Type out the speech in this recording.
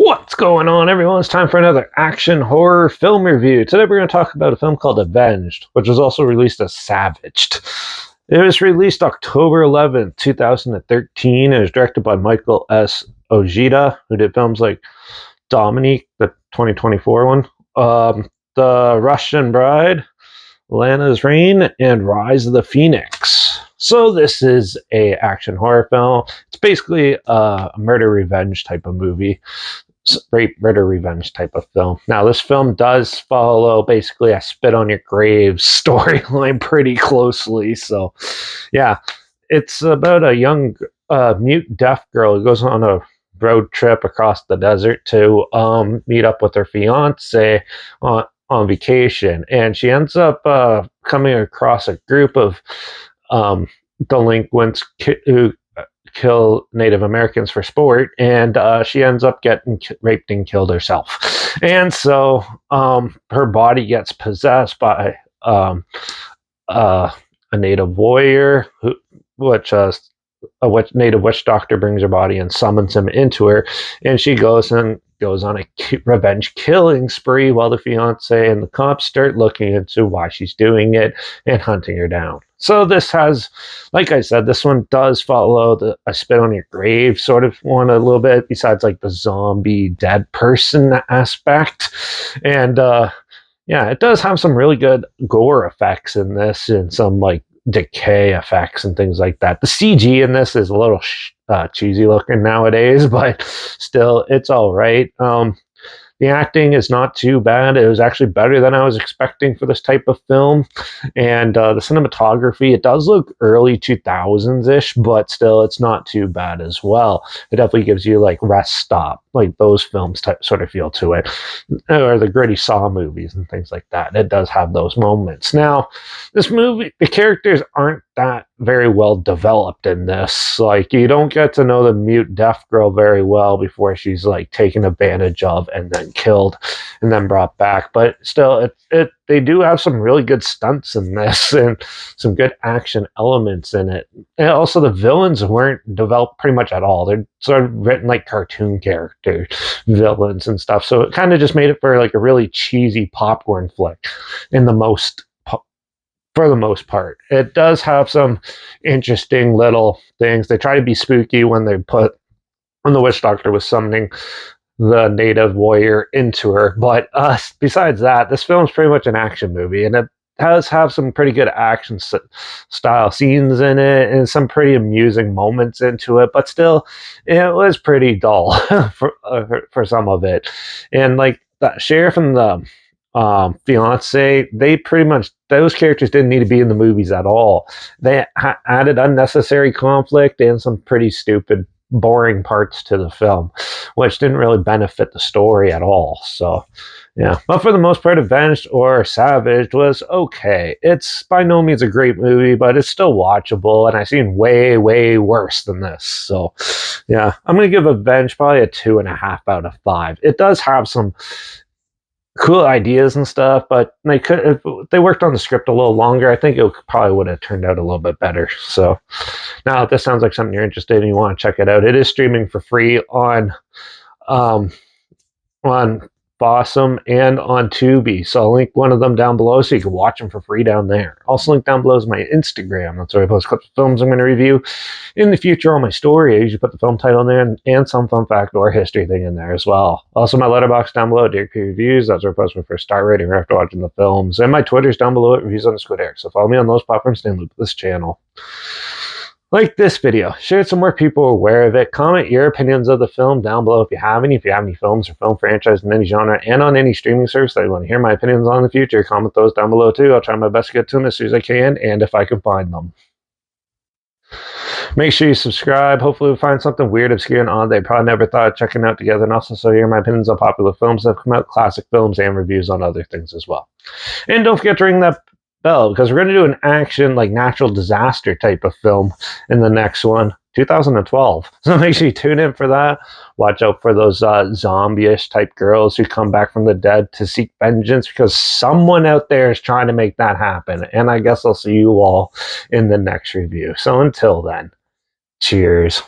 What's going on, everyone? It's time for another action horror film review. Today we're going to talk about a film called Avenged, which was also released as Savaged. It was released October 11th, 2013. It was directed by Michael S. Ojeda, who did films like Dominique, the 2024 one, The Russian Bride, Lana's Reign, and Rise of the Phoenix. So this is a action horror film. It's basically a murder revenge type of movie. Rape, murder, revenge type of film. Now, this film does follow basically a spit on your grave storyline pretty closely. So, yeah, it's about a young mute deaf girl who goes on a road trip across the desert to meet up with her fiance on vacation, and she ends up coming across a group of delinquents who kill Native Americans for sport, and she ends up getting raped and killed herself. And so her body gets possessed by a native warrior, which a native witch doctor brings her body and summons him into her, and she goes on a revenge killing spree while the fiance and the cops start looking into why she's doing it and hunting her down. So this has, like I said, this one does follow the I spit on your grave sort of one a little bit, besides like the zombie dead person aspect. And yeah, it does have some really good gore effects in this and some like decay effects and things like that. The CG in this is a little cheesy looking nowadays, but still, it's all right. The acting is not too bad. It was actually better than I was expecting for this type of film. And the cinematography, it does look early 2000s-ish, but still, it's not too bad as well. It definitely gives you like Rest Stop, like those films sort of feel to it, or the gritty Saw movies and things like that. It does have those moments. Now, this movie, the characters aren't that very well developed in this. Like, you don't get to know the mute deaf girl very well before she's like taken advantage of and then killed and then brought back. But still, they do have some really good stunts in this and some good action elements in it. And also, the villains weren't developed pretty much at all. They're sort of written like cartoon character villains and stuff. So it kind of just made it for like a really cheesy popcorn flick for the most part. It does have some interesting little things. They try to be spooky when the witch doctor was summoning the native warrior into her. But besides that, this film's pretty much an action movie, and it does have some pretty good action style scenes in it and some pretty amusing moments into it, but still, it was pretty dull for some of it. And like the sheriff and the fiance, they pretty much, those characters didn't need to be in the movies at all. They added unnecessary conflict and some pretty stupid, boring parts to the film, which didn't really benefit the story at all. So, yeah. But for the most part, Avenged or Savaged was okay. It's by no means a great movie, but it's still watchable, and I've seen way, way worse than this. So, yeah. I'm going to give Avenged probably a 2.5 out of 5. It does have some cool ideas and stuff, but if they worked on the script a little longer, I think it probably would have turned out a little bit better. So now, if this sounds like something you're interested in, you want to check it out, it is streaming for free on Fossum and on Tubi. So I'll link one of them down below so you can watch them for free down there. Also, link down below is my Instagram. That's where I post clips of films I'm going to review in the future on my story. I usually put the film title in there and some fun fact or history thing in there as well. Also, my Letterbox down below, Derek P Reviews. That's where I post my first star rating right after watching the films. And my Twitter's down below at Reviews_Derek. So follow me on those platforms, stay in loop with this channel. Like this video, share it so more people are aware of it. Comment your opinions of the film down below if you have any. If you have any films or film franchise in any genre and on any streaming service that you want to hear my opinions on in the future, comment those down below too. I'll try my best to get to them as soon as I can and if I can find them. Make sure you subscribe. Hopefully we'll find something weird, obscure, and odd they probably never thought of checking out together. And also so hear my opinions on popular films that have come out, classic films, and reviews on other things as well. And don't forget to ring that bell, because we're going to do an action, like natural disaster type of film in the next one, 2012. So make sure you tune in for that. Watch out for those zombie-ish type girls who come back from the dead to seek vengeance, because someone out there is trying to make that happen. And I guess I'll see you all in the next review. So until then, cheers.